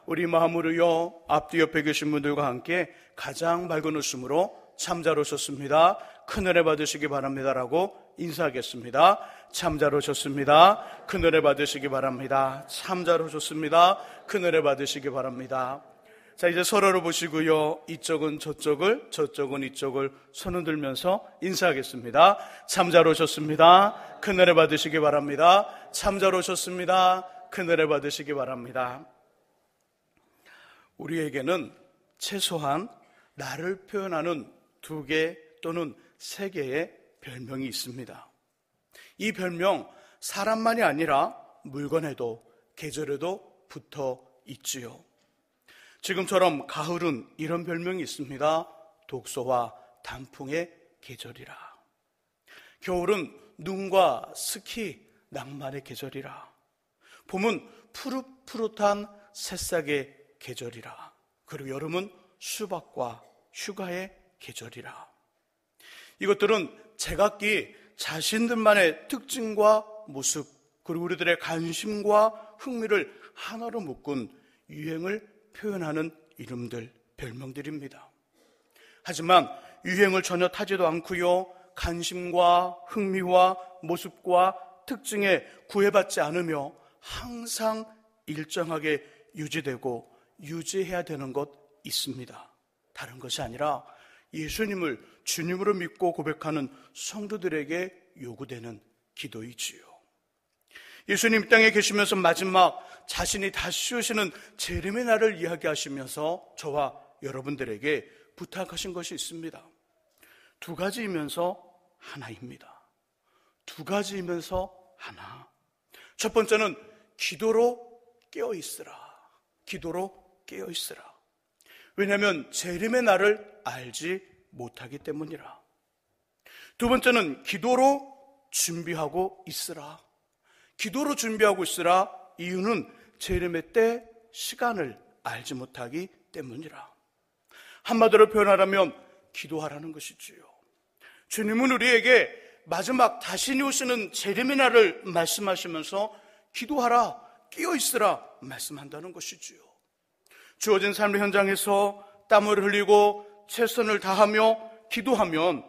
우리 마음으로요, 앞뒤 옆에 계신 분들과 함께 가장 밝은 웃음으로 참잘 오셨습니다, 큰은혜 받으시기 바랍니다라고 인사하겠습니다. 참잘 오셨습니다, 큰은혜 받으시기 바랍니다. 참잘 오셨습니다, 큰은혜 받으시기 바랍니다. 자, 이제 서로를 보시고요, 이쪽은 저쪽을, 저쪽은 이쪽을 손 흔들면서 인사하겠습니다. 참잘 오셨습니다, 큰은혜 받으시기 바랍니다. 참잘 오셨습니다, 큰은혜 받으시기 바랍니다. 우리에게는 최소한 나를 표현하는 2개 또는 3개의 별명이 있습니다. 이 별명, 사람만이 아니라 물건에도 계절에도 붙어 있지요. 지금처럼 가을은 이런 별명이 있습니다. 독소와 단풍의 계절이라. 겨울은 눈과 스키, 낭만의 계절이라. 봄은 푸릇푸릇한 새싹의 계절이라. 그리고 여름은 수박과 휴가의 계절이라. 이것들은 제각기 자신들만의 특징과 모습, 그리고 우리들의 관심과 흥미를 하나로 묶은 유행을 표현하는 이름들, 별명들입니다. 하지만 유행을 전혀 타지도 않고요, 관심과 흥미와 모습과 특징에 구애받지 않으며 항상 일정하게 유지되고 유지해야 되는 것 있습니다. 다른 것이 아니라 예수님을 주님으로 믿고 고백하는 성도들에게 요구되는 기도이지요. 예수님 땅에 계시면서 마지막 자신이 다시 오시는 재림의 날을 이야기하시면서 저와 여러분들에게 부탁하신 것이 있습니다. 2가지이면서 하나입니다. 2가지이면서 하나. 첫 번째는 기도로 깨어있으라. 기도로 깨어있으라. 왜냐하면 재림의 날을 알지 못하기 때문이라. 2번째는 기도로 준비하고 있으라. 기도로 준비하고 있으라. 이유는 재림의 때, 시간을 알지 못하기 때문이라. 한마디로 표현하라면 기도하라는 것이지요. 주님은 우리에게 마지막 다시 오시는 재림의 날을 말씀하시면서 기도하라, 깨어있으라 말씀한다는 것이지요. 주어진 삶의 현장에서 땀을 흘리고 최선을 다하며 기도하면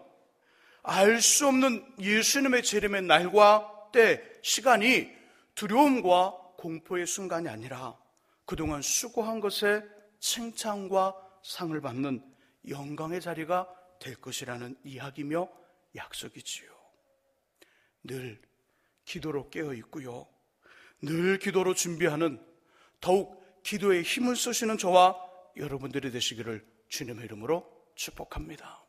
알 수 없는 예수님의 재림의 날과 때, 시간이 두려움과 공포의 순간이 아니라 그동안 수고한 것에 칭찬과 상을 받는 영광의 자리가 될 것이라는 이야기며 약속이지요. 늘 기도로 깨어 있고요, 늘 기도로 준비하는, 더욱 기도에 힘을 쓰시는 저와 여러분들이 되시기를 주님의 이름으로 축복합니다.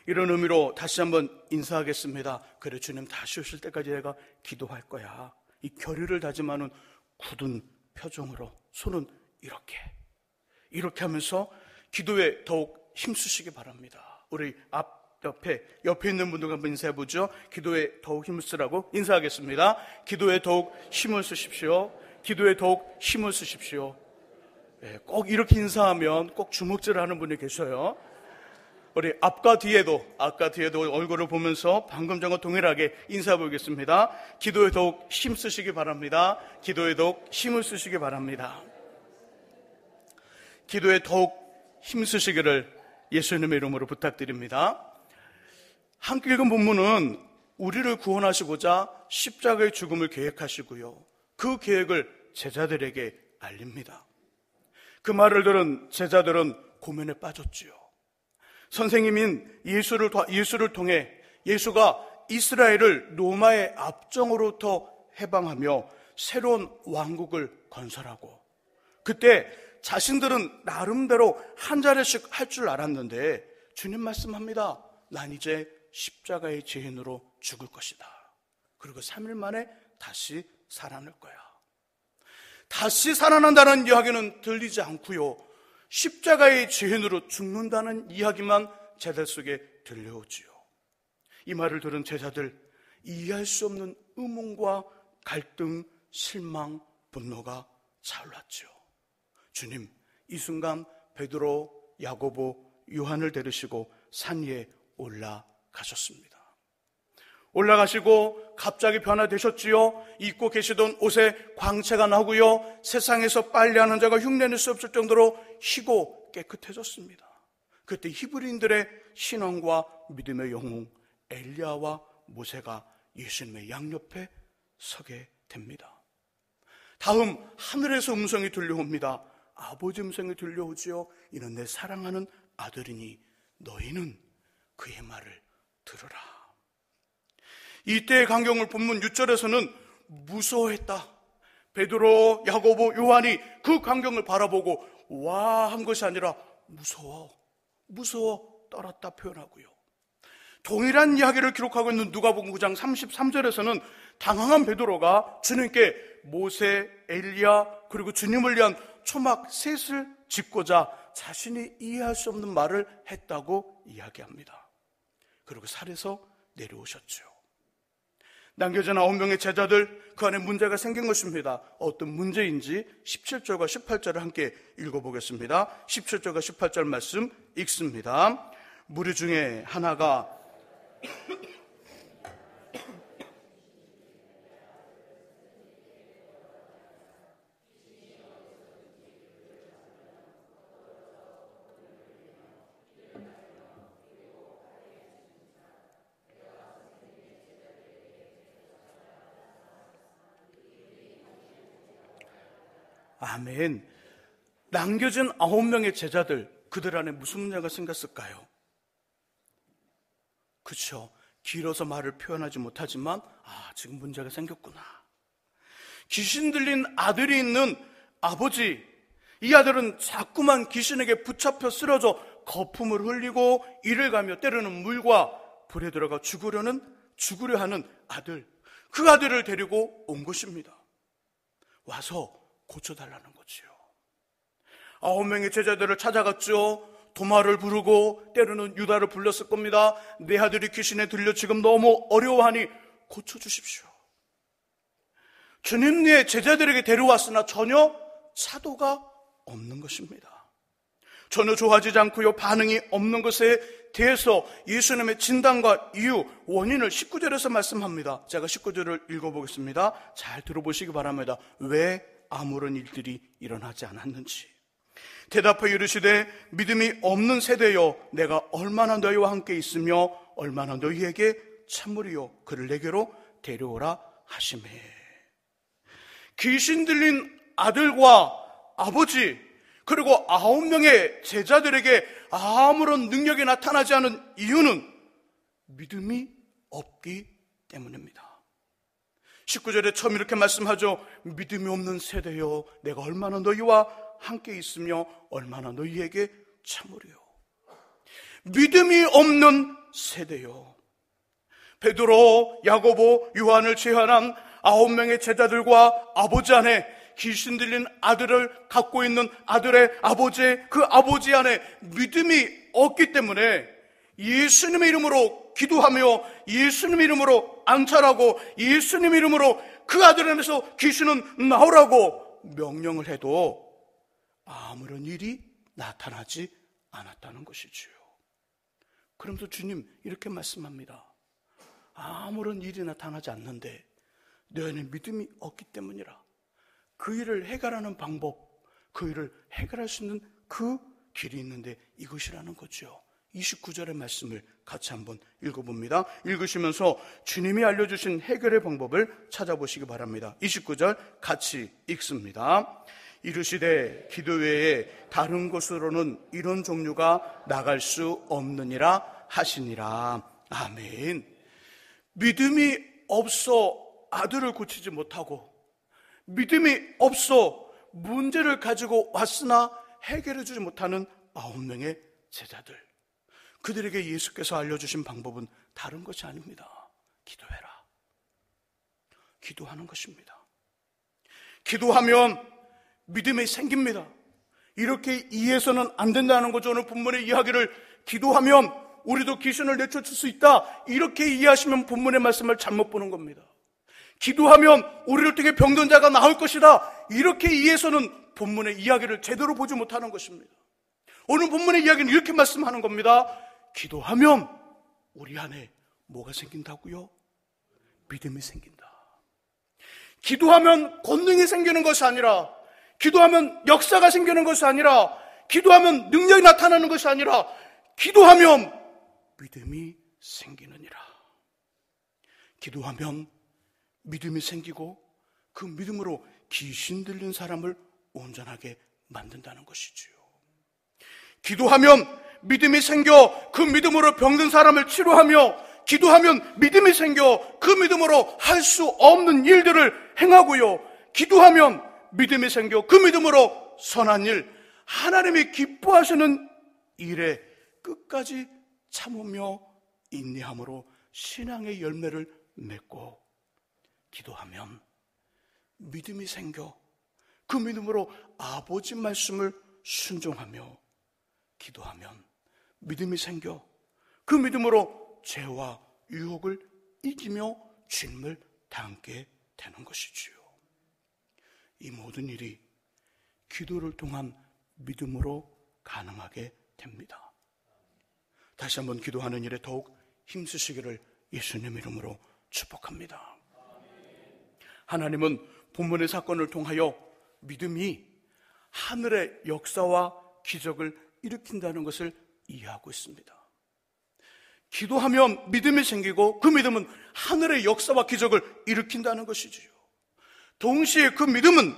이런 의미로 다시 한번 인사하겠습니다. 그래, 주님 다시 오실 때까지 내가 기도할 거야. 이 결의를 다짐하는 굳은 표정으로 손은 이렇게 하면서 기도에 더욱 힘쓰시기 바랍니다. 우리 옆에 있는 분들과 한번 인사해보죠. 기도에 더욱 힘을 쓰라고 인사하겠습니다. 기도에 더욱 힘을 쓰십시오. 기도에 더욱 힘을 쓰십시오. 꼭 이렇게 인사하면 꼭 주먹질을 하는 분이 계셔요. 우리 아까 뒤에도 얼굴을 보면서 방금 전과 동일하게 인사해 보겠습니다. 기도에 더욱 힘쓰시기 바랍니다. 기도에 더욱 힘을 쓰시기 바랍니다. 기도에 더욱 힘쓰시기를 예수님의 이름으로 부탁드립니다. 함께 읽은 본문은 우리를 구원하시고자 십자가의 죽음을 계획하시고요, 그 계획을 제자들에게 알립니다. 그 말을 들은 제자들은 고민에 빠졌지요. 선생님인 예수를 통해 예수가 이스라엘을 로마의 압정으로부터 해방하며 새로운 왕국을 건설하고, 그때 자신들은 나름대로 한 자리씩 할 줄 알았는데 주님 말씀합니다. 난 이제 십자가의 죄인으로 죽을 것이다. 그리고 3일 만에 다시 살아날 거야. 다시 살아난다는 이야기는 들리지 않고요, 십자가의 죄인으로 죽는다는 이야기만 제자 속에 들려오지요. 이 말을 들은 제자들, 이해할 수 없는 의문과 갈등, 실망, 분노가 차올랐죠. 주님, 이 순간 베드로, 야고보, 요한을 데리시고 산 위에 올라가셨습니다. 올라가시고 갑자기 변화되셨지요. 입고 계시던 옷에 광채가 나고요. 세상에서 빨래하는 자가 흉내낼 수 없을 정도로 희고 깨끗해졌습니다. 그때 히브리인들의 신앙과 믿음의 영웅 엘리야와 모세가 예수님의 양옆에 서게 됩니다. 다음 하늘에서 음성이 들려옵니다. 아버지 음성이 들려오지요. 이는 내 사랑하는 아들이니 너희는 그의 말을 들으라. 이때의 광경을 본문 6절에서는 무서워했다. 베드로, 야고보, 요한이 그 광경을 바라보고 와 한 것이 아니라 무서워 떨었다 표현하고요. 동일한 이야기를 기록하고 있는 누가복음 9장 33절에서는 당황한 베드로가 주님께 모세, 엘리야 그리고 주님을 위한 초막 셋을 짓고자 자신이 이해할 수 없는 말을 했다고 이야기합니다. 그리고 산에서 내려오셨죠. 남겨진 9명의 제자들, 그 안에 문제가 생긴 것입니다. 어떤 문제인지 17절과 18절을 함께 읽어보겠습니다. 17절과 18절 말씀 읽습니다. 무리 중에 하나가 아멘. 남겨진 9명의 제자들, 그들 안에 무슨 문제가 생겼을까요? 그렇죠. 길어서 말을 표현하지 못하지만 지금 문제가 생겼구나. 귀신 들린 아들이 있는 아버지, 이 아들은 자꾸만 귀신에게 붙잡혀 쓰러져 거품을 흘리고 이를 가며 때로는 물과 불에 들어가 죽으려 하는 아들, 그 아들을 데리고 온 것입니다. 와서 고쳐달라는 거지요. 9명의 제자들을 찾아갔죠. 도마를 부르고 때로는 유다를 불렀을 겁니다. 내 아들이 귀신에 들려 지금 너무 어려워하니 고쳐주십시오. 주님의 제자들에게 데려왔으나 전혀 차도가 없는 것입니다. 전혀 좋아지지 않고요, 반응이 없는 것에 대해서 예수님의 진단과 이유, 원인을 19절에서 말씀합니다. 제가 19절을 읽어보겠습니다. 잘 들어보시기 바랍니다. 왜 아무런 일들이 일어나지 않았는지. 대답하여 이르시되 믿음이 없는 세대여, 내가 얼마나 너희와 함께 있으며 얼마나 너희에게 참으리요, 그를 내게로 데려오라 하시매. 귀신 들린 아들과 아버지 그리고 9명의 제자들에게 아무런 능력이 나타나지 않은 이유는 믿음이 없기 때문입니다. 19절에 처음 이렇게 말씀하죠. 믿음이 없는 세대여, 내가 얼마나 너희와 함께 있으며 얼마나 너희에게 참으리요. 믿음이 없는 세대여. 베드로, 야고보, 요한을 제외한 9명의 제자들과 아버지 안에 귀신 들린 아들을 갖고 있는 아들의 아버지, 그 아버지 안에 믿음이 없기 때문에 예수님의 이름으로 기도하며 예수님의 이름으로 안찰하고 예수님의 이름으로 그 아들 안에서 귀신은 나오라고 명령을 해도 아무런 일이 나타나지 않았다는 것이지요. 그러면서 주님 이렇게 말씀합니다. 아무런 일이 나타나지 않는데 너 안에 믿음이 없기 때문이라. 그 일을 해결하는 방법, 그 일을 해결할 수 있는 그 길이 있는데 이것이라는 거죠. 29절의 말씀을 같이 한번 읽어봅니다. 읽으시면서 주님이 알려주신 해결의 방법을 찾아보시기 바랍니다. 29절 같이 읽습니다. 이르시되 기도 외에 다른 곳으로는 이런 종류가 나갈 수 없느니라 하시니라. 아멘. 믿음이 없어 아들을 고치지 못하고, 믿음이 없어 문제를 가지고 왔으나 해결해 주지 못하는 9명의 제자들, 그들에게 예수께서 알려주신 방법은 다른 것이 아닙니다. 기도해라. 기도하는 것입니다. 기도하면 믿음이 생깁니다. 이렇게 이해해서는 안 된다는 거죠. 오늘 본문의 이야기를 기도하면 우리도 귀신을 내쫓을 수 있다, 이렇게 이해하시면 본문의 말씀을 잘못 보는 겁니다. 기도하면 우리를 통해 병든 자가 나올 것이다, 이렇게 이해해서는 본문의 이야기를 제대로 보지 못하는 것입니다. 오늘 본문의 이야기는 이렇게 말씀하는 겁니다. 기도하면 우리 안에 뭐가 생긴다고요? 믿음이 생긴다. 기도하면 권능이 생기는 것이 아니라, 기도하면 역사가 생기는 것이 아니라, 기도하면 능력이 나타나는 것이 아니라, 기도하면 믿음이 생기느니라. 기도하면 믿음이 생기고 그 믿음으로 귀신 들린 사람을 온전하게 만든다는 것이지요. 기도하면 믿음이 생겨 그 믿음으로 병든 사람을 치료하며, 기도하면 믿음이 생겨 그 믿음으로 할 수 없는 일들을 행하고요. 기도하면 믿음이 생겨 그 믿음으로 선한 일, 하나님이 기뻐하시는 일에 끝까지 참으며 인내함으로 신앙의 열매를 맺고, 기도하면 믿음이 생겨 그 믿음으로 아버지 말씀을 순종하며, 기도하면 믿음이 생겨 그 믿음으로 죄와 유혹을 이기며 주님을 닮게 되는 것이지요. 이 모든 일이 기도를 통한 믿음으로 가능하게 됩니다. 다시 한번 기도하는 일에 더욱 힘쓰시기를 예수님 이름으로 축복합니다. 하나님은 본문의 사건을 통하여 믿음이 하늘의 역사와 기적을 일으킨다는 것을 이해하고 있습니다. 기도하면 믿음이 생기고 그 믿음은 하늘의 역사와 기적을 일으킨다는 것이지요. 동시에 그 믿음은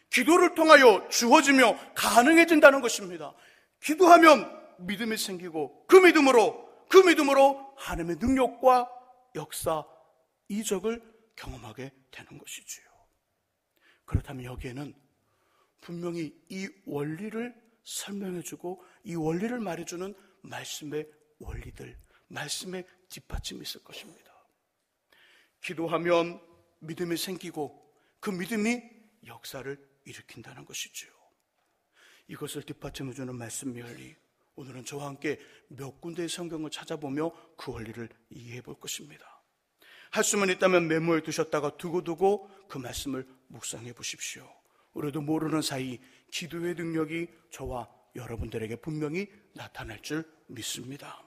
기도를 통하여 주어지며 가능해진다는 것입니다. 기도하면 믿음이 생기고 그 믿음으로 하나님의 능력과 역사, 이적을 경험하게 되는 것이지요. 그렇다면 여기에는 분명히 이 원리를 설명해주고 이 원리를 말해주는 말씀의 원리들, 말씀의 뒷받침이 있을 것입니다. 기도하면 믿음이 생기고 그 믿음이 역사를 일으킨다는 것이지요. 이것을 뒷받침해주는 말씀의 원리, 오늘은 저와 함께 몇 군데의 성경을 찾아보며 그 원리를 이해해 볼 것입니다. 할 수만 있다면 메모해 두셨다가 두고두고 그 말씀을 묵상해 보십시오. 우리도 모르는 사이 기도의 능력이 저와 여러분들에게 분명히 나타날 줄 믿습니다.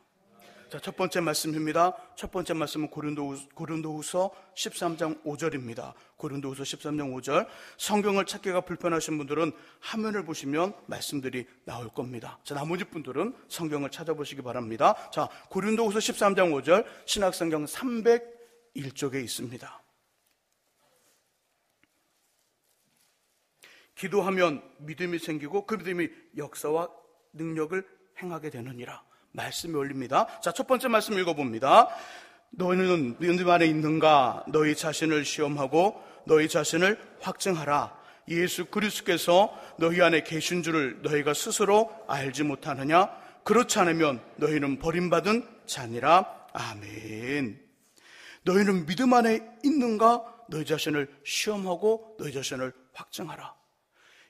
자, 첫 번째 말씀입니다. 첫 번째 말씀은 고린도후서 13장 5절입니다. 고린도후서 13장 5절. 성경을 찾기가 불편하신 분들은 화면을 보시면 말씀들이 나올 겁니다. 자, 나머지 분들은 성경을 찾아보시기 바랍니다. 자, 고린도후서 13장 5절 신약성경 301쪽에 있습니다. 기도하면 믿음이 생기고 그 믿음이 역사와 능력을 행하게 되느니라. 말씀이 올립니다. 자, 첫 번째 말씀 읽어봅니다. 너희는 너희 안에 있는가? 너희 자신을 시험하고 너희 자신을 확증하라. 예수 그리스도께서 너희 안에 계신 줄을 너희가 스스로 알지 못하느냐? 그렇지 않으면 너희는 버림받은 자니라. 아멘. 너희는 믿음 안에 있는가? 너희 자신을 시험하고 너희 자신을 확증하라.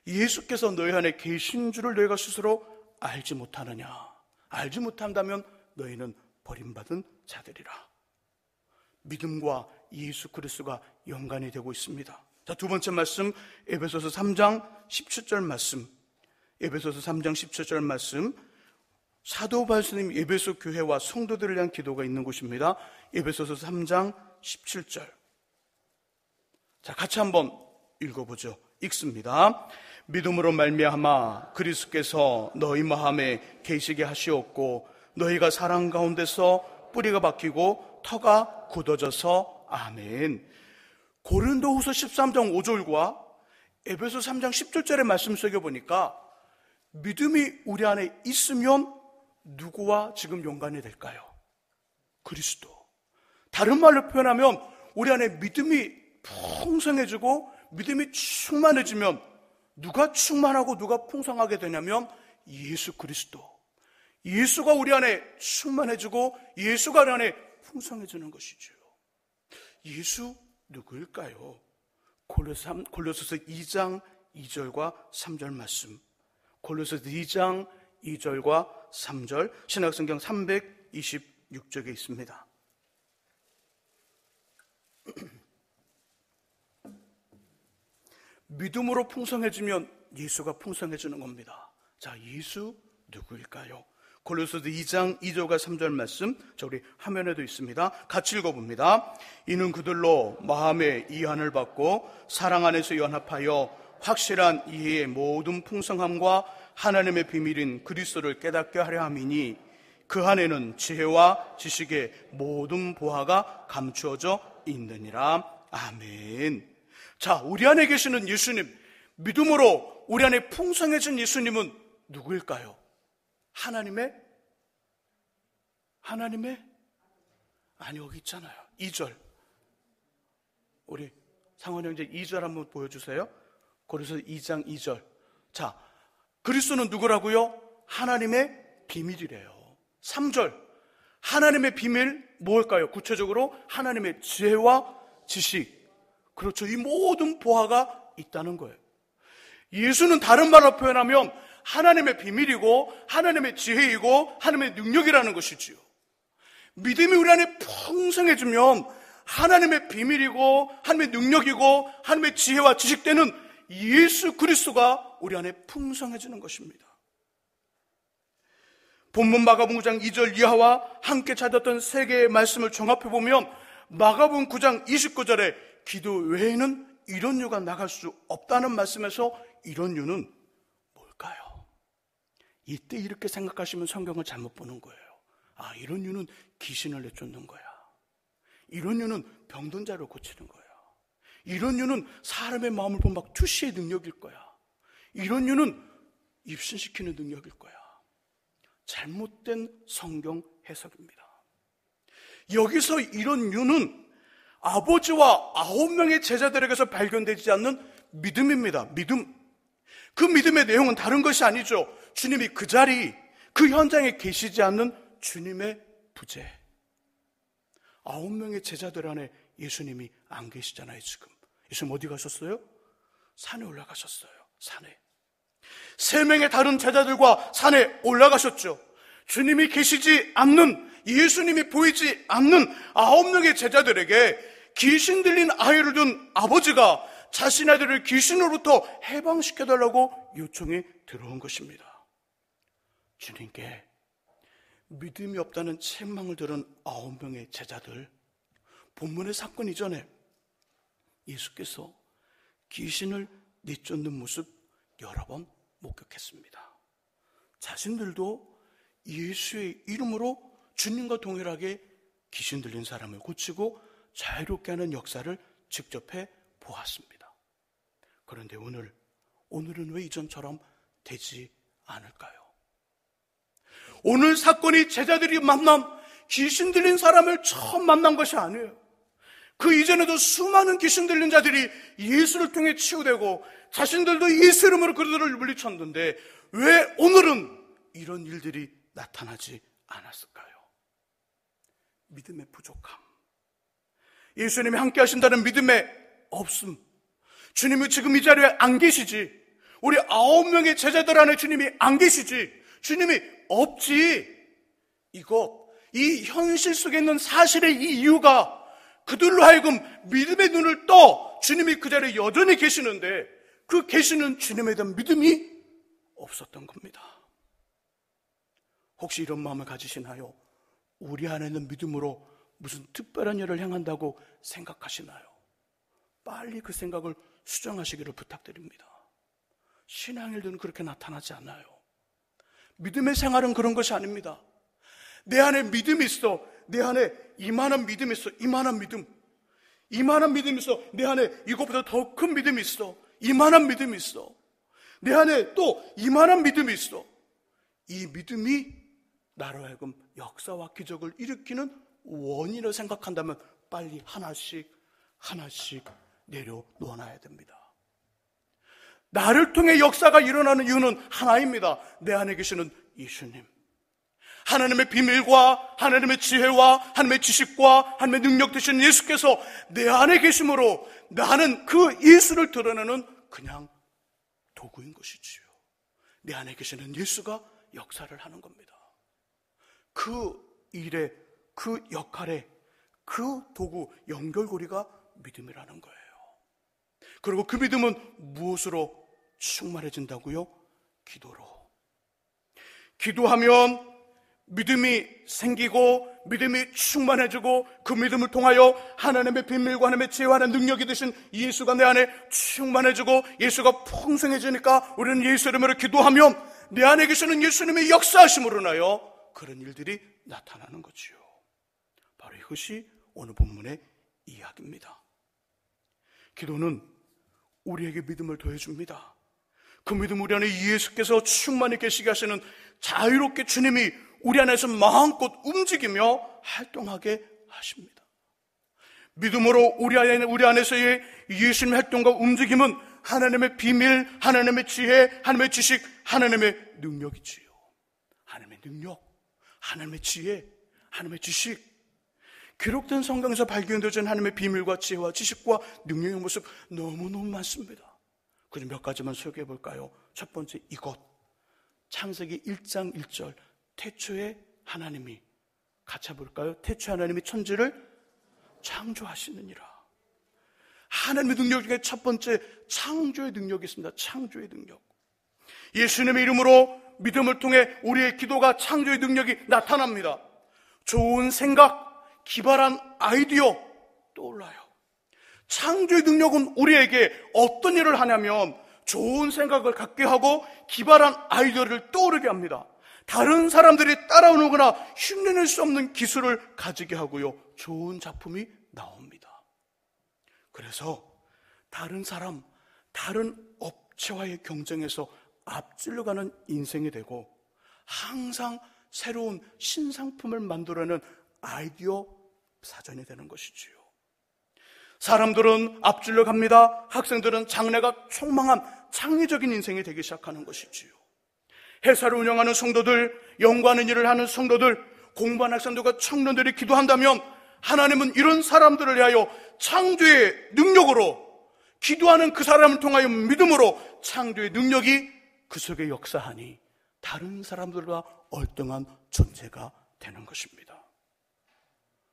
예수께서 너희 안에 계신 줄을 너희가 스스로 알지 못하느냐? 알지 못한다면 너희는 버림받은 자들이라. 믿음과 예수 그리스도가 연관이 되고 있습니다. 자, 두 번째 말씀, 에베소서 3장 17절 말씀. 에베소서 3장 17절 말씀. 사도 바울님 에베소 교회와 성도들을 위한 기도가 있는 곳입니다. 에베소서 3장 17절. 자, 같이 한번 읽어보죠. 읽습니다. 믿음으로 말미암아 그리스도께서 너희 마음에 계시게 하시옵고 너희가 사랑 가운데서 뿌리가 박히고 터가 굳어져서 아멘. 고린도후서 13장 5절과 에베소 3장 17절의 말씀 속에 보니까 믿음이 우리 안에 있으면 누구와 지금 연관이 될까요? 그리스도. 다른 말로 표현하면 우리 안에 믿음이 풍성해지고 믿음이 충만해지면 누가 충만하고 누가 풍성하게 되냐면 예수 그리스도. 예수가 우리 안에 충만해지고 예수가 우리 안에 풍성해지는 것이죠. 예수 누구일까요? 골로새서 2장 2절과 3절 말씀. 골로새서 2장 2절과 3절 신약성경 326쪽에 있습니다. 믿음으로 풍성해지면 예수가 풍성해지는 겁니다. 자, 예수 누구일까요? 골로새서 2장 2절과 3절 말씀, 우리 화면에도 있습니다. 같이 읽어봅니다. 이는 그들로 마음의 이한을 받고 사랑 안에서 연합하여 확실한 이해의 모든 풍성함과 하나님의 비밀인 그리스도를 깨닫게 하려 함이니 그 안에는 지혜와 지식의 모든 보화가 감추어져 있느니라. 아멘. 자, 우리 안에 계시는 예수님, 믿음으로 우리 안에 풍성해진 예수님은 누구일까요? 하나님의? 아니, 여기 있잖아요. 2절. 우리 상원 형제 2절 한번 보여주세요. 고린도서 2장 2절. 자, 그리스도는 누구라고요? 하나님의 비밀이래요. 3절. 하나님의 비밀 뭘까요? 구체적으로 하나님의 지혜와 지식. 그렇죠. 이 모든 보화가 있다는 거예요. 예수는 다른 말로 표현하면 하나님의 비밀이고 하나님의 지혜이고 하나님의 능력이라는 것이지요. 믿음이 우리 안에 풍성해지면 하나님의 비밀이고 하나님의 능력이고 하나님의 지혜와 지식되는 예수 그리스도가 우리 안에 풍성해지는 것입니다. 본문 마가복음 9장 2절 이하와 함께 찾았던 세 개의 말씀을 종합해보면 마가복음 9장 29절에 기도 외에는 이런 유가 나갈 수 없다는 말씀에서 이런 유는 뭘까요? 이때 이렇게 생각하시면 성경을 잘못 보는 거예요. 아, 이런 유는 귀신을 내쫓는 거야. 이런 유는 병든 자를 고치는 거야. 이런 유는 사람의 마음을 보면 막 투시의 능력일 거야. 이런 유는 입신시키는 능력일 거야. 잘못된 성경 해석입니다. 여기서 이런 유는 아버지와 9명의 제자들에게서 발견되지 않는 믿음입니다. 믿음. 그 믿음의 내용은 다른 것이 아니죠. 주님이 그 자리, 그 현장에 계시지 않는 주님의 부재. 9명의 제자들 안에 예수님이 안 계시잖아요, 지금. 예수님 어디 가셨어요? 산에 올라가셨어요. 산에. 3명의 다른 제자들과 산에 올라가셨죠. 주님이 계시지 않는, 예수님이 보이지 않는 9명의 제자들에게 귀신 들린 아이를 둔 아버지가 자신의 아들을 귀신으로부터 해방시켜달라고 요청이 들어온 것입니다. 주님께 믿음이 없다는 책망을 들은 9명의 제자들, 본문의 사건 이전에 예수께서 귀신을 내쫓는 모습 여러 번 목격했습니다. 자신들도 예수의 이름으로 주님과 동일하게 귀신 들린 사람을 고치고 자유롭게 하는 역사를 직접 해 보았습니다. 그런데 오늘은 왜 이전처럼 되지 않을까요? 오늘 사건이 제자들이 만난 귀신 들린 사람을 처음 만난 것이 아니에요. 그 이전에도 수많은 귀신 들린 자들이 예수를 통해 치유되고 자신들도 예수 이름으로 그들을 물리쳤는데 왜 오늘은 이런 일들이 나타나지 않았을까요? 믿음의 부족함. 예수님이 함께 하신다는 믿음의 없음. 주님이 지금 이 자리에 안 계시지. 우리 9명의 제자들 안에 주님이 안 계시지. 주님이 없지. 이 현실 속에 있는 사실의 이 이유가 그들로 하여금 믿음의 눈을 떠 주님이 그 자리에 여전히 계시는데 그 계시는 주님에 대한 믿음이 없었던 겁니다. 혹시 이런 마음을 가지시나요? 우리 안에는 믿음으로 무슨 특별한 일을 행한다고 생각하시나요? 빨리 그 생각을 수정하시기를 부탁드립니다. 신앙일들은 그렇게 나타나지 않아요. 믿음의 생활은 그런 것이 아닙니다. 내 안에 믿음이 있어. 내 안에 이만한 믿음이 있어. 이만한 믿음. 이만한 믿음이 있어. 내 안에 이것보다 더 큰 믿음이 있어. 이만한 믿음이 있어. 내 안에 또 이만한 믿음이 있어. 이 믿음이 나로 하여금 역사와 기적을 일으키는 원인을 생각한다면 빨리 하나씩 내려놓아야 됩니다. 나를 통해 역사가 일어나는 이유는 하나입니다. 내 안에 계시는 예수님. 하나님의 비밀과 하나님의 지혜와 하나님의 지식과 하나님의 능력 되신 예수께서 내 안에 계심으로 나는 그 예수를 드러내는 그냥 도구인 것이지요. 내 안에 계시는 예수가 역사를 하는 겁니다. 그 일에, 그 역할에, 그 도구, 연결고리가 믿음이라는 거예요. 그리고 그 믿음은 무엇으로 충만해진다고요? 기도로. 기도하면 믿음이 생기고 믿음이 충만해지고 그 믿음을 통하여 하나님의 비밀과 하나님의 지혜와 하나님의 능력이 되신 예수가 내 안에 충만해지고 예수가 풍성해지니까 우리는 예수 이름으로 기도하면 내 안에 계시는 예수님의 역사하심으로 인하여 그런 일들이 나타나는 거지요. 바로 이것이 오늘 본문의 이야기입니다. 기도는 우리에게 믿음을 더해줍니다. 그 믿음 우리 안에 예수께서 충만히 계시게 하시는 자유롭게 주님이 우리 안에서 마음껏 움직이며 활동하게 하십니다. 믿음으로 우리 안에서의 예수님의 활동과 움직임은 하나님의 비밀, 하나님의 지혜, 하나님의 지식, 하나님의 능력이지요. 하나님의 능력, 하나님의 지혜, 하나님의 지식. 기록된 성경에서 발견되어진 하나님의 비밀과 지혜와 지식과 능력의 모습 너무너무 많습니다. 그중 몇 가지만 소개해 볼까요? 첫 번째, 이것. 창세기 1장 1절. 태초에 하나님이, 같이 볼까요? 태초에 하나님이 천지를 창조하시느니라. 하나님의 능력 중에 첫 번째, 창조의 능력이 있습니다. 창조의 능력. 예수님의 이름으로 믿음을 통해 우리의 기도가 창조의 능력이 나타납니다. 좋은 생각, 기발한 아이디어 떠올라요. 창조의 능력은 우리에게 어떤 일을 하냐면 좋은 생각을 갖게 하고 기발한 아이디어를 떠오르게 합니다. 다른 사람들이 따라오는 거나 흉내낼 수 없는 기술을 가지게 하고요, 좋은 작품이 나옵니다. 그래서 다른 사람, 다른 업체와의 경쟁에서 앞질러가는 인생이 되고 항상 새로운 신상품을 만들어내는 아이디어 사전이 되는 것이지요. 사람들은 앞질러 갑니다. 학생들은 장래가 촉망한 창의적인 인생이 되기 시작하는 것이지요. 회사를 운영하는 성도들, 연구하는 일을 하는 성도들, 공부하는 학생들과 청년들이 기도한다면 하나님은 이런 사람들을 위하여 창조의 능력으로, 기도하는 그 사람을 통하여 믿음으로 창조의 능력이 그 속에 역사하니 다른 사람들과 얼등한 존재가 되는 것입니다.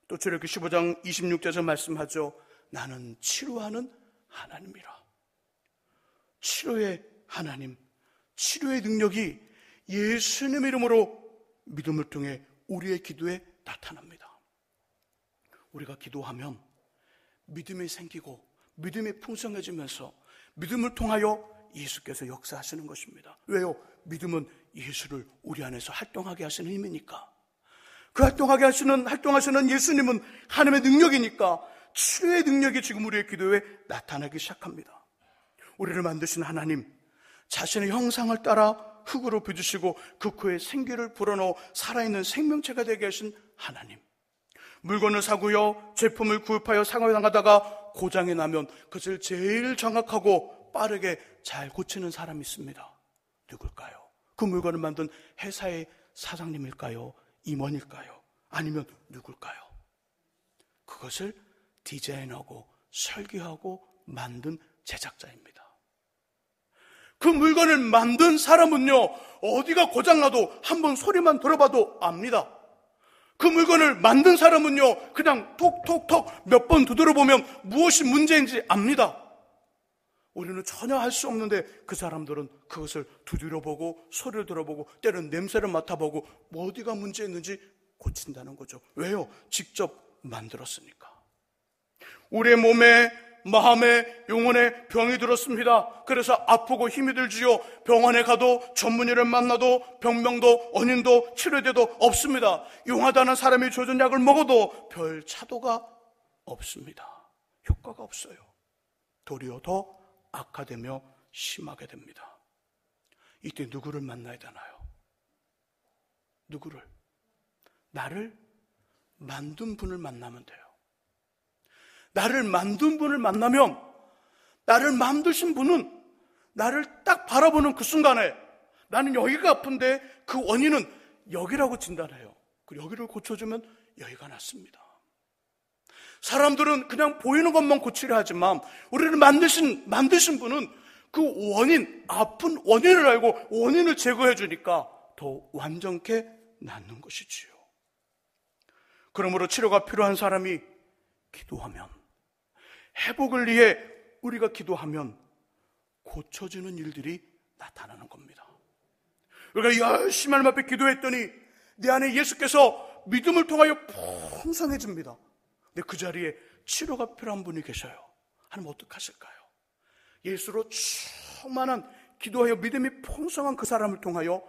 또 출애굽기 15장 26절에서 말씀하죠. 나는 치료하는 하나님이라. 치료의 하나님, 치료의 능력이 예수님 이름으로 믿음을 통해 우리의 기도에 나타납니다. 우리가 기도하면 믿음이 생기고 믿음이 풍성해지면서 믿음을 통하여 예수께서 역사하시는 것입니다. 왜요? 믿음은 예수를 우리 안에서 활동하게 하시는 힘이니까. 그 활동하시는 예수님은 하나님의 능력이니까 치료의 능력이 지금 우리의 기도에 나타나기 시작합니다. 우리를 만드신 하나님, 자신의 형상을 따라 흙으로 빚으시고 그 코에 생기를 불어넣어 살아있는 생명체가 되게 하신 하나님. 물건을 사고요, 제품을 구입하여 상하게 당하다가 고장이 나면 그것을 제일 정확하고 빠르게 잘 고치는 사람이 있습니다. 누굴까요? 그 물건을 만든 회사의 사장님일까요? 임원일까요? 아니면 누굴까요? 그것을 디자인하고 설계하고 만든 제작자입니다. 그 물건을 만든 사람은요, 어디가 고장나도 한번 소리만 들어봐도 압니다. 그 물건을 만든 사람은요, 그냥 톡톡톡 몇 번 두드려보면 무엇이 문제인지 압니다. 우리는 전혀 할 수 없는데 그 사람들은 그것을 두드려보고 소리를 들어보고 때로는 냄새를 맡아보고 어디가 문제있는지 고친다는 거죠. 왜요? 직접 만들었으니까. 우리의 몸에, 마음에, 영혼에 병이 들었습니다. 그래서 아프고 힘이 들지요. 병원에 가도 전문의를 만나도 병명도 원인도 치료제도 없습니다. 용하다는 사람이 조준 약을 먹어도 별 차도가 없습니다. 효과가 없어요. 도리어 더 악화되며 심하게 됩니다. 이때 누구를 만나야 되나요? 누구를? 나를 만든 분을 만나면 돼요. 나를 만든 분을 만나면, 나를 만드신 분은 나를 딱 바라보는 그 순간에 나는 여기가 아픈데 그 원인은 여기라고 진단해요. 그 여기를 고쳐주면 여기가 낫습니다. 사람들은 그냥 보이는 것만 고치려 하지만 우리를 만드신 분은 그 원인, 아픈 원인을 알고 원인을 제거해 주니까 더 완전케 낫는 것이지요. 그러므로 치료가 필요한 사람이 기도하면, 회복을 위해 우리가 기도하면 고쳐지는 일들이 나타나는 겁니다. 우리가 열심히 하나님 앞에 기도했더니 내 안에 예수께서 믿음을 통하여 풍성해집니다. 근데 그 자리에 치료가 필요한 분이 계셔요. 하나님 어떡하실까요? 예수로 충만한 기도하여 믿음이 풍성한 그 사람을 통하여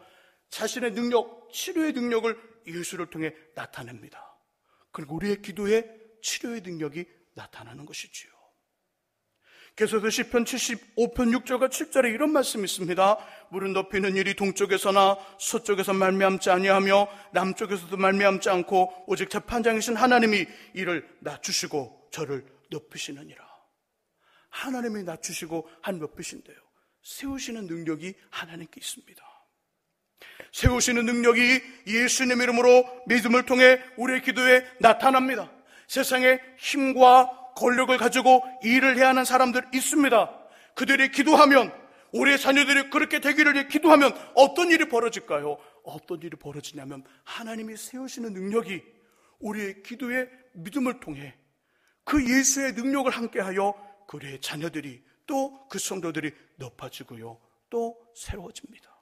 자신의 능력, 치료의 능력을 예수를 통해 나타냅니다. 그리고 우리의 기도에 치료의 능력이 나타나는 것이지요. 계속해서 시편 75편 6절과 7절에 이런 말씀이 있습니다. 물은 높이는 일이 동쪽에서나 서쪽에서 말미암지 아니하며 남쪽에서도 말미암지 않고 오직 재판장이신 하나님이 이를 낮추시고 저를 높이시느니라. 하나님이 낮추시고 한 높이신대요. 세우시는 능력이 하나님께 있습니다. 세우시는 능력이 예수님 이름으로 믿음을 통해 우리의 기도에 나타납니다. 세상에 힘과 권력을 가지고 일을 해야 하는 사람들 있습니다. 그들이 기도하면, 우리의 자녀들이 그렇게 되기를 위해 기도하면 어떤 일이 벌어질까요? 어떤 일이 벌어지냐면 하나님이 세우시는 능력이 우리의 기도의 믿음을 통해 그 예수의 능력을 함께하여 그의 자녀들이 또 그 성도들이 높아지고요, 또 새로워집니다.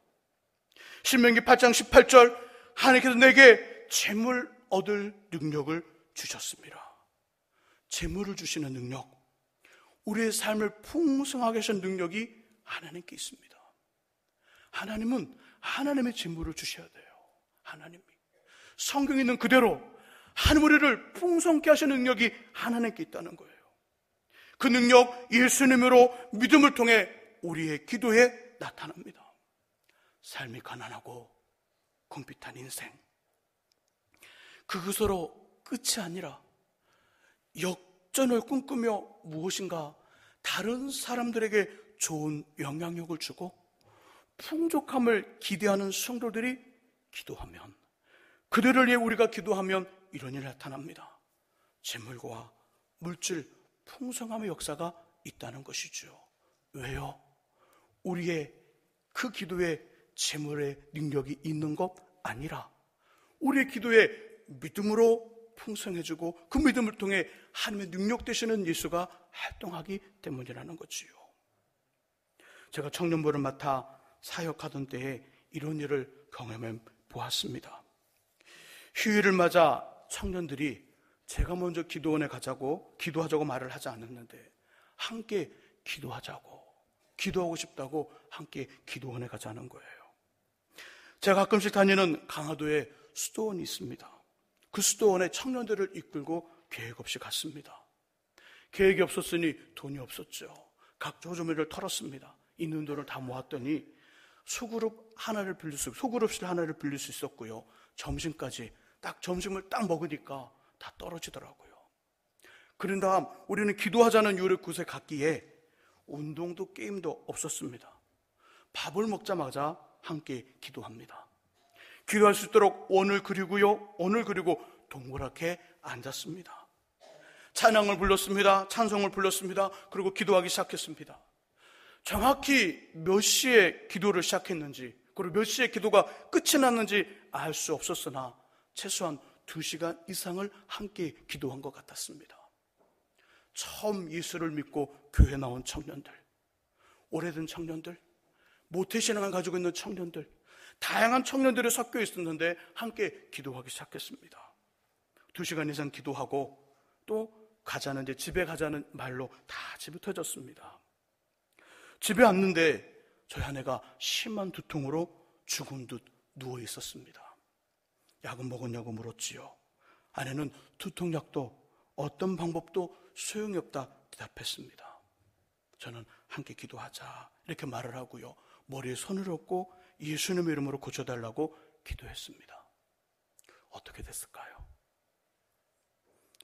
신명기 8장 18절, 하나님께서 내게 재물 얻을 능력을 주셨습니다. 재물을 주시는 능력, 우리의 삶을 풍성하게 하시는 능력이 하나님께 있습니다. 하나님은 하나님의 재물을 주셔야 돼요. 하나님이 성경에 있는 그대로 하나님 우리를 풍성케 하시는 능력이 하나님께 있다는 거예요. 그 능력 예수님으로 믿음을 통해 우리의 기도에 나타납니다. 삶이 가난하고 궁핍한 인생, 그것으로 끝이 아니라 역전을 꿈꾸며 무엇인가 다른 사람들에게 좋은 영향력을 주고 풍족함을 기대하는 성도들이 기도하면, 그들을 위해 우리가 기도하면 이런 일이 나타납니다. 재물과 물질, 풍성함의 역사가 있다는 것이죠. 왜요? 우리의 그 기도에 재물의 능력이 있는 것 아니라 우리의 기도에 믿음으로 풍성해지고 그 믿음을 통해 하나님의 능력 되시는 예수가 활동하기 때문이라는 거지요. 제가 청년부를 맡아 사역하던 때에 이런 일을 경험해 보았습니다. 휴일을 맞아 청년들이 제가 먼저 기도원에 기도하자고 말을 하지 않았는데 함께 기도하고 싶다고 함께 기도원에 가자는 거예요. 제가 가끔씩 다니는 강화도에 수도원이 있습니다. 그 수도원에 청년들을 이끌고 계획 없이 갔습니다. 계획이 없었으니 돈이 없었죠. 각 조조미를 털었습니다. 있는 돈을 다 모았더니 소그룹실 하나를 빌릴 수 있었고요. 점심까지 점심을 딱 먹으니까 다 떨어지더라고요. 그런 다음 우리는 기도하자는 이유로 그곳에 갔기에 운동도 게임도 없었습니다. 밥을 먹자마자 함께 기도합니다. 기도할 수 있도록 원을 그리고 동그랗게 앉았습니다. 찬양을 불렀습니다. 찬송을 불렀습니다. 그리고 기도하기 시작했습니다. 정확히 몇 시에 기도를 시작했는지 그리고 몇 시에 기도가 끝이 났는지 알 수 없었으나 최소한 2시간 이상을 함께 기도한 것 같았습니다. 처음 예수를 믿고 교회 나온 청년들, 오래된 청년들, 모태신앙을 가지고 있는 청년들, 다양한 청년들이 섞여 있었는데 함께 기도하기 시작했습니다. 2시간 이상 기도하고 또 집에 가자는 말로 다 집에 터졌습니다. 집에 왔는데 저희 아내가 심한 두통으로 죽은 듯 누워 있었습니다. 약은 먹었냐고 물었지요. 아내는 두통약도 어떤 방법도 소용이 없다 대답했습니다. 저는 함께 기도하자 이렇게 말을 하고요, 머리에 손을 얹고 예수님의 이름으로 고쳐달라고 기도했습니다. 어떻게 됐을까요?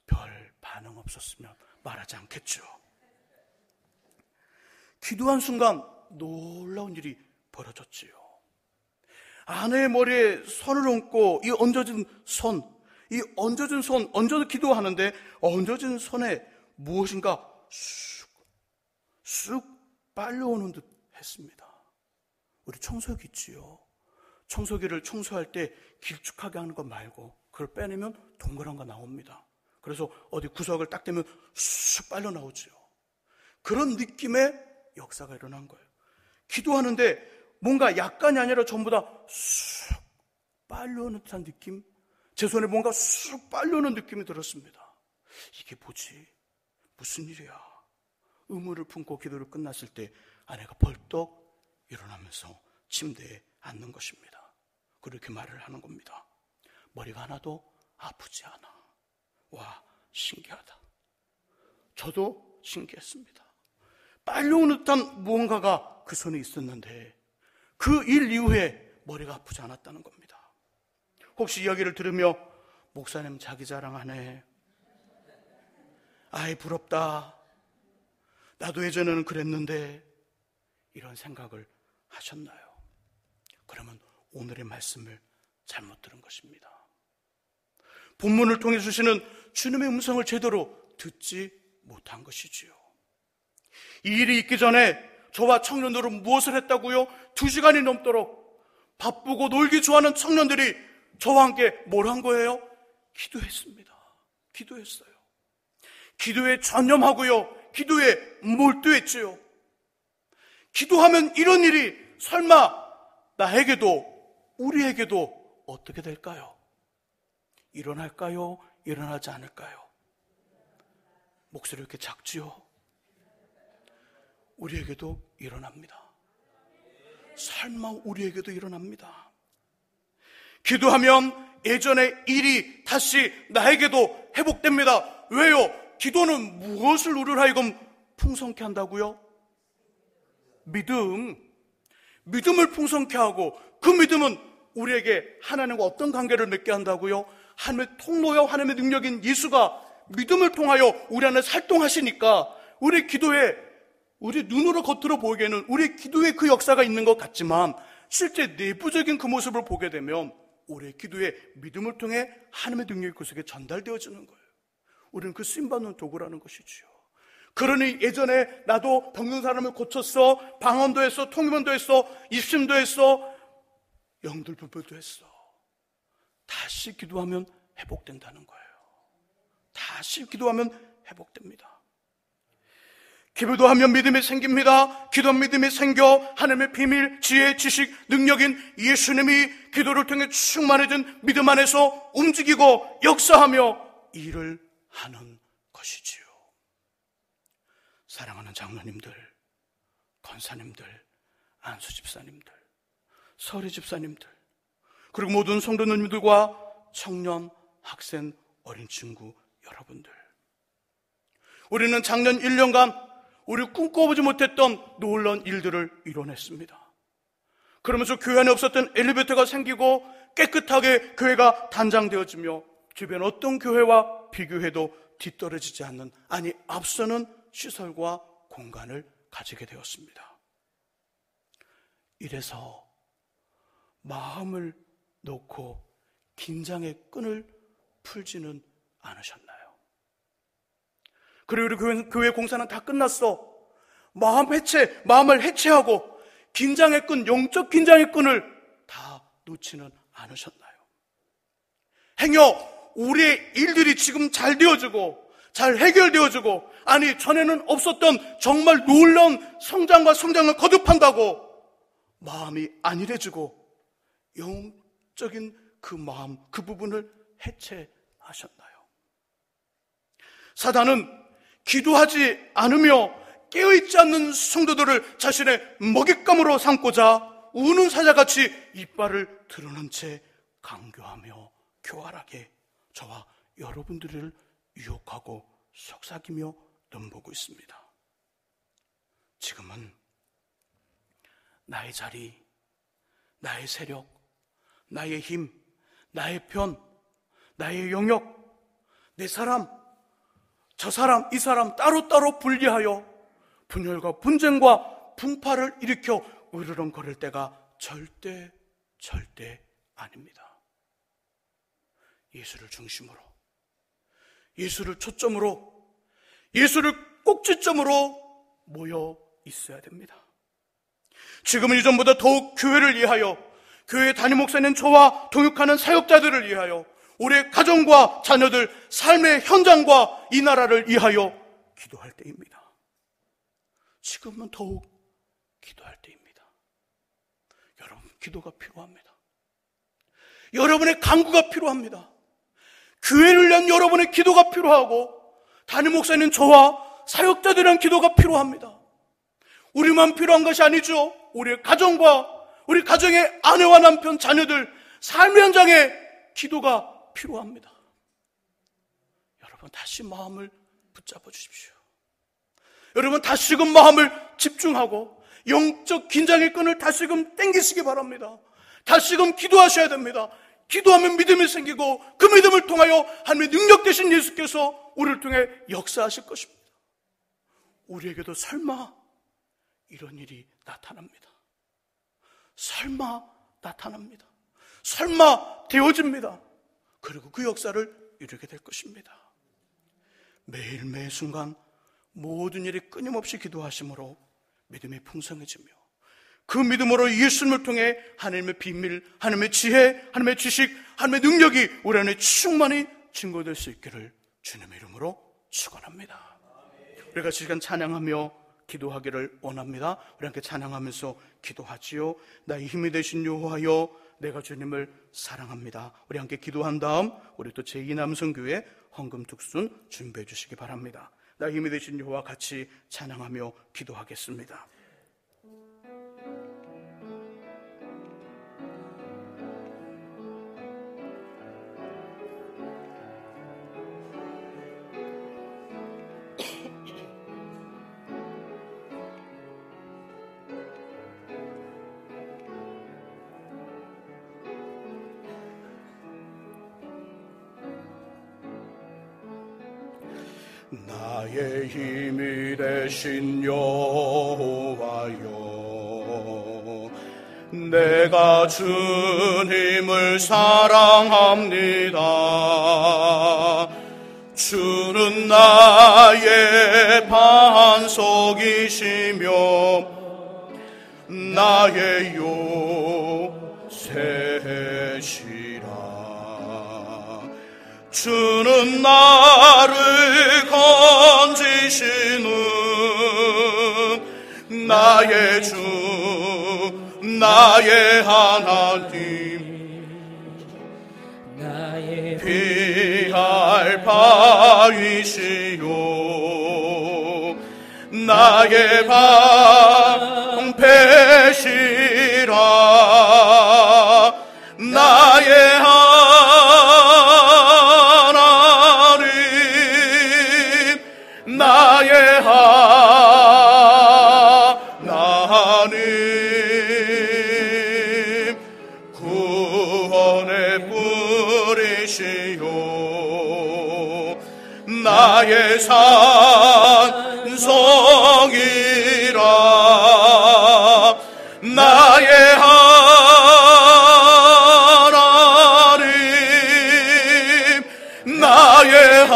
별 반응 없었으면 말하지 않겠죠. 기도한 순간 놀라운 일이 벌어졌지요. 아내의 머리에 손을 얹고 얹어서 기도하는데 얹어진 손에 무엇인가 쑥 빨려오는 듯 했습니다. 우리 청소기 있지요. 청소기를 청소할 때 길쭉하게 하는 것 말고 그걸 빼내면 동그란 거 나옵니다. 그래서 어디 구석을 딱 대면 쑥 빨려 나오죠. 그런 느낌의 역사가 일어난 거예요. 기도하는데 뭔가 약간이 아니라 전부 다 쑥 빨려오는 듯한 느낌, 제 손에 뭔가 쑥 빨려오는 느낌이 들었습니다. 이게 뭐지? 무슨 일이야? 의무를 품고 기도를 끝났을 때 아내가 벌떡 일어나면서 침대에 앉는 것입니다. 그렇게 말을 하는 겁니다. 머리가 하나도 아프지 않아. 와, 신기하다. 저도 신기했습니다. 빨려오는 듯한 무언가가 그 손에 있었는데 그 일 이후에 머리가 아프지 않았다는 겁니다. 혹시 이야기를 들으며 목사님 자기 자랑하네, 아이 부럽다, 나도 예전에는 그랬는데, 이런 생각을 하셨나요? 그러면 오늘의 말씀을 잘못 들은 것입니다. 본문을 통해 주시는 주님의 음성을 제대로 듣지 못한 것이지요. 이 일이 있기 전에 저와 청년들은 무엇을 했다고요? 2시간이 넘도록 바쁘고 놀기 좋아하는 청년들이 저와 함께 뭘 한 거예요? 기도했습니다. 기도했어요. 기도에 전념하고요, 기도에 몰두했지요. 기도하면 이런 일이 설마 나에게도, 우리에게도 어떻게 될까요? 일어날까요? 일어나지 않을까요? 목소리 이렇게 작지요? 우리에게도 일어납니다. 설마 우리에게도 일어납니다. 기도하면 예전의 일이 다시 나에게도 회복됩니다. 왜요? 기도는 무엇을 우리를 하여금 풍성케 한다고요? 믿음을 풍성케 하고, 그 믿음은 우리에게 하나님과 어떤 관계를 맺게 한다고요? 하나님의 통로요, 하나님의 능력인 예수가 믿음을 통하여 우리 안에 활동하시니까 우리 기도에, 우리 눈으로 겉으로 보기에는 우리 기도에 그 역사가 있는 것 같지만 실제 내부적인 그 모습을 보게 되면 우리의 기도에 믿음을 통해 하나님의 능력이 그 속에 전달되어지는 거예요. 우리는 그 쓰임받는 도구라는 것이지요. 그러니 예전에 나도 병든 사람을 고쳤어, 방언도 했어, 통역도 했어, 입심도 했어, 영들분별도 했어. 다시 기도하면 회복된다는 거예요. 다시 기도하면 회복됩니다. 기도하면 믿음이 생깁니다. 기도하면 믿음이 생겨 하나님의 비밀, 지혜, 지식, 능력인 예수님이 기도를 통해 충만해진 믿음 안에서 움직이고 역사하며 일을 하는 것이지요. 사랑하는 장로님들, 권사님들, 안수 집사님들, 서리 집사님들, 그리고 모든 성도 누님들과 청년, 학생, 어린 친구 여러분들, 우리는 작년 1년간 우리 꿈꿔보지 못했던 놀라운 일들을 이뤄냈습니다. 그러면서 교회 안에 없었던 엘리베이터가 생기고 깨끗하게 교회가 단장되어지며 주변 어떤 교회와 비교해도 뒤떨어지지 않는, 아니 앞서는 시설과 공간을 가지게 되었습니다. 이래서 마음을 놓고 긴장의 끈을 풀지는 않으셨나요? 그리고 우리 교회 공사는 다 끝났어. 마음을 해체하고 긴장의 끈, 영적 긴장의 끈을 다 놓지는 않으셨나요? 행여 우리의 일들이 지금 잘 되어지고 잘 해결되어지고, 아니 전에는 없었던 정말 놀라운 성장을 거듭한다고 마음이 안일해지고 영적인 그 마음, 그 부분을 해체하셨나요? 사단은 기도하지 않으며 깨어있지 않는 성도들을 자신의 먹잇감으로 삼고자 우는 사자같이 이빨을 드러낸 채 강교하며 교활하게 저와 여러분들을 유혹하고 속삭이며 넘보고 있습니다. 지금은 나의 자리, 나의 세력, 나의 힘, 나의 편, 나의 영역, 내 사람, 저 사람, 이 사람 따로따로 분리하여 분열과 분쟁과 분파를 일으켜 으르렁거릴 때가 절대 아닙니다. 예수를 중심으로, 예수를 초점으로, 예수를 꼭지점으로 모여 있어야 됩니다. 지금은 이전보다 더욱 교회를 위하여, 교회 담임 목사님 저와 동역하는 사역자들을 위하여, 우리의 가정과 자녀들, 삶의 현장과 이 나라를 위하여 기도할 때입니다. 지금은 더욱 기도할 때입니다. 여러분, 기도가 필요합니다. 여러분의 간구가 필요합니다. 교회를 위한 여러분의 기도가 필요하고, 담임 목사님, 저와 사역자들의 기도가 필요합니다. 우리만 필요한 것이 아니죠. 우리의 가정과 우리 가정의 아내와 남편, 자녀들, 삶의 현장에 기도가 필요합니다. 여러분, 다시 마음을 붙잡아 주십시오. 여러분, 다시금 마음을 집중하고 영적 긴장의 끈을 다시금 땡기시기 바랍니다. 다시금 기도하셔야 됩니다. 기도하면 믿음이 생기고, 그 믿음을 통하여 하나님의 능력 되신 예수께서 우리를 통해 역사하실 것입니다. 우리에게도 설마 이런 일이 나타납니다. 설마 나타납니다. 설마 되어집니다. 그리고 그 역사를 이루게 될 것입니다. 매일 매 순간 모든 일이 끊임없이 기도하심으로 믿음이 풍성해지며, 그 믿음으로 예수님을 통해 하나님의 비밀, 하나님의 지혜, 하나님의 지식, 하나님의 능력이 우리 안에 충만히 증거될 수 있기를 주님의 이름으로 축원합니다. 우리가 시간 찬양하며 기도하기를 원합니다. 우리 함께 찬양하면서 기도하지요. 나의 힘이 되신 여호와여, 내가 주님을 사랑합니다. 우리 함께 기도한 다음 우리 또 제2남성교회 헌금 특순 준비해 주시기 바랍니다. 나의 힘이 되신 여호와 같이 찬양하며 기도하겠습니다. 나의 힘이 되신 여호와여, 내가 주님을 사랑합니다. 주는 나의 반석이시며 나의 요새시라. 주는 나를 건지시는 나의 주, 나의 하나님, 나의 피할 바위시요, 나의 방패시라. 나의 나의 하나님, 구원의 뿌리시요, 나의 산성이라. 나의 하나님, 나의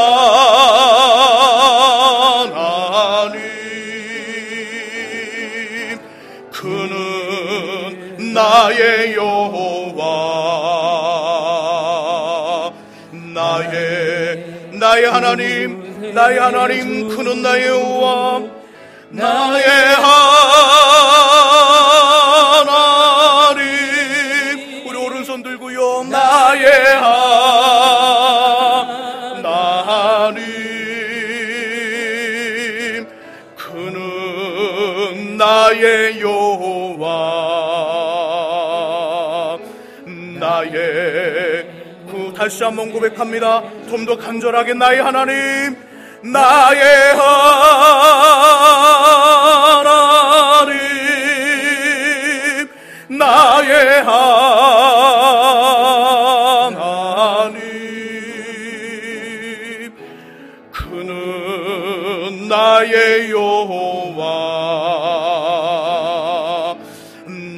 그는 나의 여호와, 나의 하나님, 나의 하나님, 그는 나의 여호와, 나의 하나님. 우리 오른손 들고요. 나의 하나님, 그는 나의 여호와, 나의 다시 한번 고백합니다. 좀 더 간절하게. 나의 하나님, 나의 하나님, 나의 하나님, 그는 나의 여호와,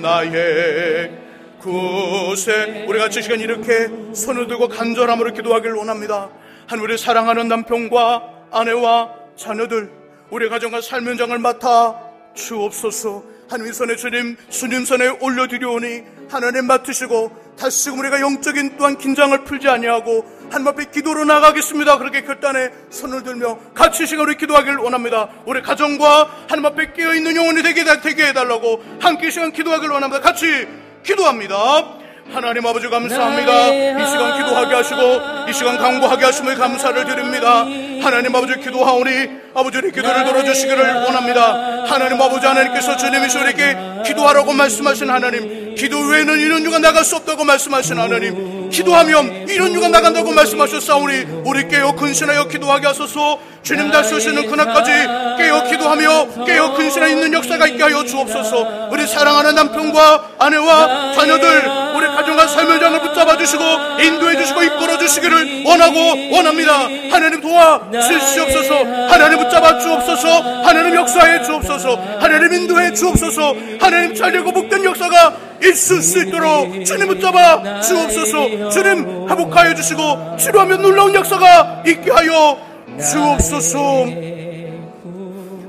나의 구세. 우리 같이 시간 이렇게 손을 들고 간절함으로 기도하기를 원합니다. 하나님을 사랑하는 남편과 아내와 자녀들, 우리 가정과 삶의 현장을 맡아 주옵소서. 하나님 손에 주님 손에 올려드리오니 하나님 맡으시고, 다시금 우리가 영적인 또한 긴장을 풀지 아니하고 하나님 앞에 기도로 나가겠습니다. 그렇게 결단에 손을 들며 같이 시간 우리 기도하기를 원합니다. 우리 가정과 하나님 앞에 깨어있는 영혼이 되게 해달라고 함께 시간 기도하기를 원합니다. 같이 기도합니다. 하나님 아버지 감사합니다. 이 시간 기도하게 하시고 이 시간 강구하게 하심을 감사를 드립니다. 하나님 아버지 기도하오니 아버지 우리 기도를 들어주시기를 원합니다. 하나님 아버지 하나님께서 주님이시 우리에게 기도하라고 말씀하신 하나님, 기도 외에는 이런 유가 나갈 수 없다고 말씀하신 하나님, 기도하면 이런 유가 나간다고 말씀하셨사오니 우리 깨어 근신하여 기도하게 하소서. 주님 다시 오시는 그날까지 깨어 기도하며 깨어 근신하여 있는 역사가 있게 하여 주옵소서. 우리 사랑하는 남편과 아내와 자녀들 우리 가정과 삶의 장을 붙잡아 주시고 인도해 주시고 이끌어 주시기를 원하고 원합니다. 하나님 도와 주시옵소서. 하나님 붙잡아 주옵소서. 하나님 역사해 주옵소서. 하나님 인도해 주옵소서. 하나님 잘되고 복된 역사가 있을 수 있도록 주님 붙잡아 주옵소서. 주님 회복하여 주시고 치료하며 놀라운 역사가 있게 하여 주옵소서.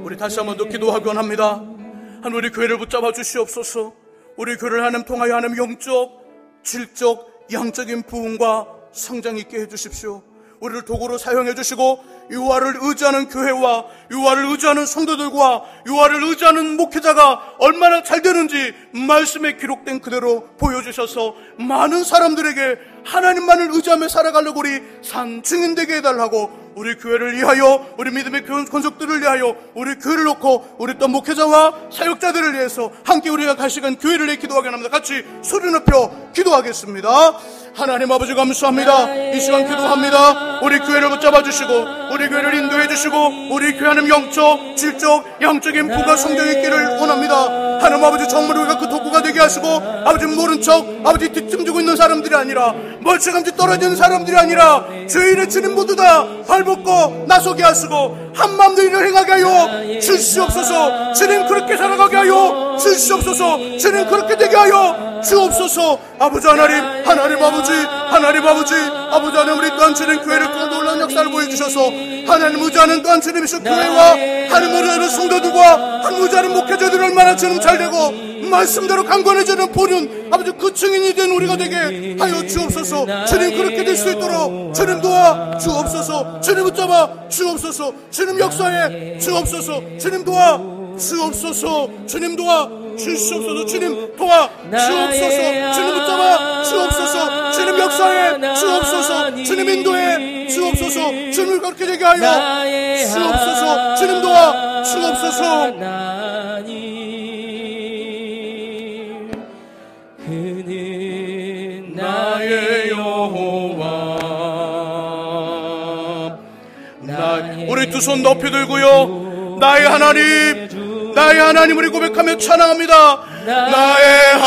우리 다시 한번 더 기도하기 원합니다. 하나님 우리 교회를 붙잡아 주시옵소서. 우리 교회를 하나님 통하여 하나님 영적, 질적, 양적인 부흥과 성장 있게 해주십시오. 우리를 도구로 사용해 주시고 유아를 의지하는 교회와 유아를 의지하는 성도들과 유아를 의지하는 목회자가 얼마나 잘 되는지 말씀에 기록된 그대로 보여주셔서 많은 사람들에게 하나님만을 의지하며 살아가려고 우리 산 증인되게 해달라고, 우리 교회를 위하여 우리 믿음의 권속들을 위하여 우리 교회를 놓고 우리 또 목회자와 사역자들을 위해서 함께 우리가 가시간 교회를 위해 기도하게 합니다. 같이 소리 높여 기도하겠습니다. 하나님 아버지 감사합니다. 이 시간 기도합니다. 우리 교회를 붙잡아 주시고 우리 교회를 인도해 주시고 우리 교회 하나님 영적, 질적, 양적인 부가 성장이 있기를 원합니다. 하나님 아버지 정말 우리가 그 도구가 되게 하시고 아버지 모른 척 아버지 뒷짐 지고 있는 사람들이 아니라 멀찌감치 떨어지는 사람들이 아니라 죄인의 주님 모두 다 발벗고 나서게 하시고 한마음도 일을 행하게 하여 주시옵소서. 주님 그렇게 살아가게 하여 주시옵소서. 주님 그렇게 되게 하여 주옵소서. 아버지 하나님, 하나님 아버지, 하나님 아버지, 아버지 하나님 우리 또한 주님 교회를 통해 놀라운 역사를 보여주셔서 하나님 의지하는 또한 주님이신 교회와 하나님 의지하는 성도들과 하나님 의지하는 목회자들이 얼마나 주님 잘되고 말씀대로 강건해지는 보는 아버지 그 증인이 된 우리가 되게 하여 주옵소서. 주님 그렇게 될 수 있도록 주님 도와 주옵소서. 주님 붙잡아 주옵소서. 주님 역사에 주옵소서. 주님 도와 주옵소서. 주님 도와 주시옵소서. 주님 도와 주옵소서. 주님 붙잡아 주옵소서. 주님 역사에 주옵소서. 주님 인도에 주옵소서. 주님 그렇게 되게 하여 주옵소서. 주님 도와 주옵소서. 그는 나의 여호와. 우리 두 손 높이 들고요. 나의 하나님, 나의 하나님 우리 고백하며 찬양합니다. 나의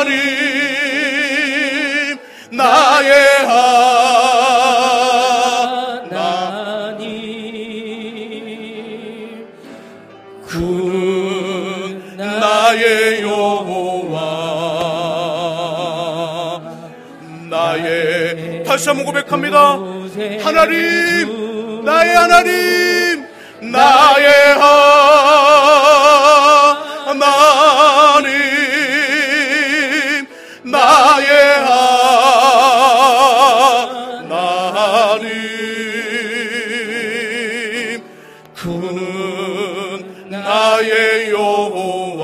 하나님, 나의 하나님, 그는 나의 여호와. 나의, 다시 한번 고백합니다. 하나님, 나의 하나님, 나의 하나님, 나의 하나님, 그는 나의 여호와,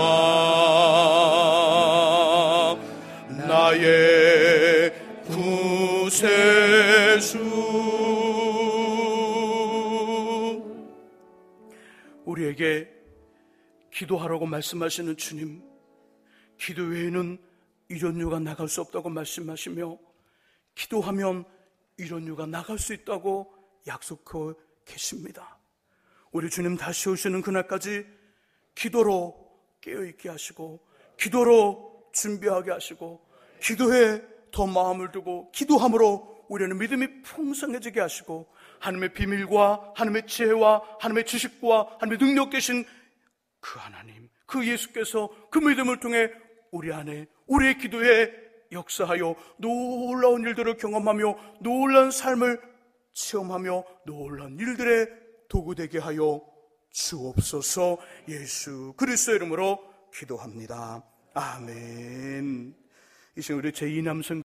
나의 구세주. 우리에게 기도하라고 말씀하시는 주님, 기도 외에는 이런 유가 나갈 수 없다고 말씀하시며 기도하면 이런 유가 나갈 수 있다고 약속하고 계십니다. 우리 주님 다시 오시는 그날까지 기도로 깨어있게 하시고 기도로 준비하게 하시고 기도에 더 마음을 두고 기도함으로 우리는 믿음이 풍성해지게 하시고 하나님의 비밀과 하나님의 지혜와 하나님의 지식과 하나님의 능력 되신 그 하나님, 그 예수께서 그 믿음을 통해 우리 안에 우리의 기도에 역사하여 놀라운 일들을 경험하며 놀라운 삶을 체험하며 놀라운 일들의 도구되게 하여 주옵소서. 예수 그리스도의 이름으로 기도합니다. 아멘. 이 시간 우리 제2남성